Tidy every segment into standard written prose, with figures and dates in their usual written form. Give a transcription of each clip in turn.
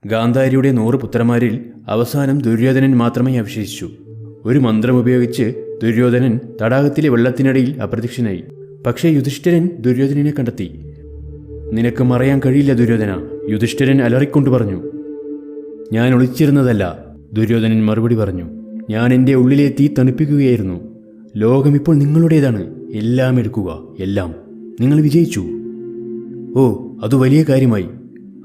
ഗാന്ധാരിയുടെ 100 പുത്രന്മാരിൽ അവസാനം ദുര്യോധനൻ മാത്രമേ അവശേഷിച്ചു. ഒരു മന്ത്രമുപയോഗിച്ച് ദുര്യോധനൻ തടാകത്തിലെ വെള്ളത്തിനടിയിൽ അപ്രത്യക്ഷനായി. പക്ഷേ യുധിഷ്ഠിരൻ ദുര്യോധനനെ കണ്ടെത്തി. നിനക്ക് മറയാൻ കഴിയില്ല ദുര്യോധന, യുധിഷ്ഠിരൻ അലറിക്കൊണ്ട് പറഞ്ഞു. ഞാൻ ഒളിച്ചിരുന്നതല്ല, ദുര്യോധനൻ മറുപടി പറഞ്ഞു. ഞാൻ എൻ്റെ ഉള്ളിലെ തീ തണുപ്പിക്കുകയായിരുന്നു. ലോകമിപ്പോൾ നിങ്ങളുടേതാണ്. എല്ലാം എടുക്കുക, എല്ലാം. നിങ്ങൾ വിജയിച്ചു. ഓ, അത് വലിയ കാര്യമായി.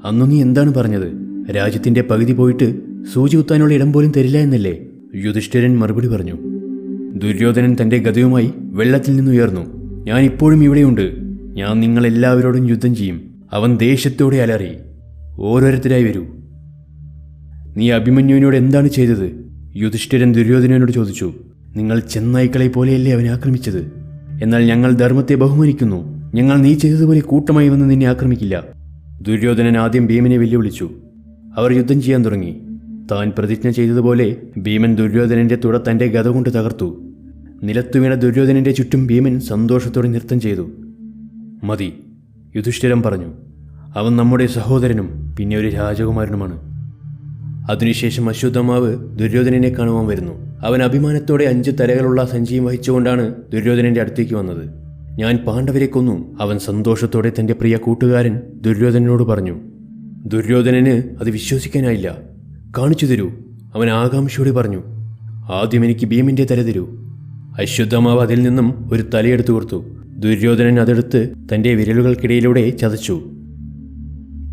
അന്നു നീ എന്താണ് പറഞ്ഞത്? രാജ്യത്തിൻ്റെ പകുതി പോയിട്ട് സൂചി കുത്താനുള്ള ഇടം പോലും തരില്ല എന്നല്ലേ? യുധിഷ്ഠിരൻ മറുപടി പറഞ്ഞു. ദുര്യോധനൻ തൻ്റെ ഗദയുമായി വെള്ളത്തിൽ നിന്നുയർന്നു. ഞാൻ ഇപ്പോഴും ഇവിടെയുണ്ട്. ഞാൻ നിങ്ങളെല്ലാവരോടും യുദ്ധം ചെയ്യും. അവൻ ദേഷ്യത്തോടെ അലറി. ഓരോരുത്തരായി വരൂ. നീ അഭിമന്യുവിനോട് എന്താണ് ചെയ്തത്? യുധിഷ്ഠിരൻ ദുര്യോധനനോട് ചോദിച്ചു. നിങ്ങൾ ചെന്നായ്ക്കളെ പോലെയല്ലേ അവനെ ആക്രമിച്ചത്? എന്നാൽ ഞങ്ങൾ ധർമ്മത്തെ ബഹുമാനിക്കുന്നു. ഞങ്ങൾ നീ ചെയ്തതുപോലെ കൂട്ടമായി വന്ന് നിന്നെ ആക്രമിക്കില്ല. ദുര്യോധനൻ ആദ്യം ഭീമനെ വെല്ലുവിളിച്ചു. അവർ യുദ്ധം ചെയ്യാൻ തുടങ്ങി. താൻ പ്രതിജ്ഞ ചെയ്തതുപോലെ ഭീമൻ ദുര്യോധനന്റെ തുട തൻ്റെ ഗദ കൊണ്ട് തകർത്തു. നിലത്തു വീണ ദുര്യോധനന്റെ ചുറ്റും ഭീമൻ സന്തോഷത്തോടെ നൃത്തം ചെയ്തു. മതി, യുധിഷ്ഠിരൻ പറഞ്ഞു. അവൻ നമ്മുടെ സഹോദരനും പിന്നെ ഒരു രാജകുമാരനുമാണ്. അതിനുശേഷം അശ്വത്ഥമാവ് ദുര്യോധനനെ കാണുവാൻ വരുന്നു. അവൻ അഭിമാനത്തോടെ 5 തലകളുള്ള സഞ്ചിയും വഹിച്ചുകൊണ്ടാണ് ദുര്യോധനന്റെ അടുത്തേക്ക് വന്നത്. ഞാൻ പാണ്ഡവരെ കൊന്നു, അവൻ സന്തോഷത്തോടെ തൻ്റെ പ്രിയ കൂട്ടുകാരൻ ദുര്യോധനനോട് പറഞ്ഞു. ദുര്യോധനന് അത് വിശ്വസിക്കാനായില്ല. കാണിച്ചു തരൂ, അവൻ ആകാംക്ഷയോടെ പറഞ്ഞു. ആദ്യം എനിക്ക് ഭീമന്റെ തല തരൂ. അശ്വത്ഥമാവ് അതിൽ നിന്നും ഒരു തലയെടുത്തു കൊടുത്തു. ദുര്യോധനൻ അതെടുത്ത് തൻ്റെ വിരലുകൾക്കിടയിലൂടെ ചതച്ചു.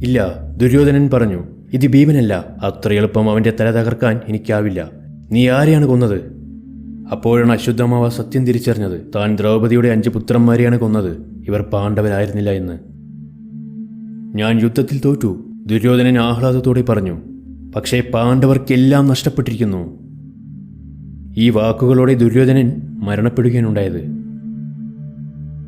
ഇല്ല, ദുര്യോധനൻ പറഞ്ഞു. ഇത് ഭീമനല്ല. അത്ര എളുപ്പം അവൻ്റെ തല തകർക്കാൻ എനിക്കാവില്ല. നീ ആരെയാണ് കൊന്നത്? അപ്പോഴാണ് അശ്വത്ഥമാവ സത്യം തിരിച്ചറിഞ്ഞത്. താൻ ദ്രൗപദിയുടെ 5 പുത്രന്മാരെയാണ് കൊന്നത്. ഇവർ പാണ്ഡവരായിരുന്നില്ല എന്ന്. ഞാൻ യുദ്ധത്തിൽ തോറ്റു, ദുര്യോധനൻ ആഹ്ലാദത്തോടെ പറഞ്ഞു. പക്ഷേ പാണ്ഡവർക്കെല്ലാം നഷ്ടപ്പെട്ടിരിക്കുന്നു. ഈ വാക്കുകളോടെ ദുര്യോധനൻ മരണപ്പെടുകയാണുണ്ടായത്.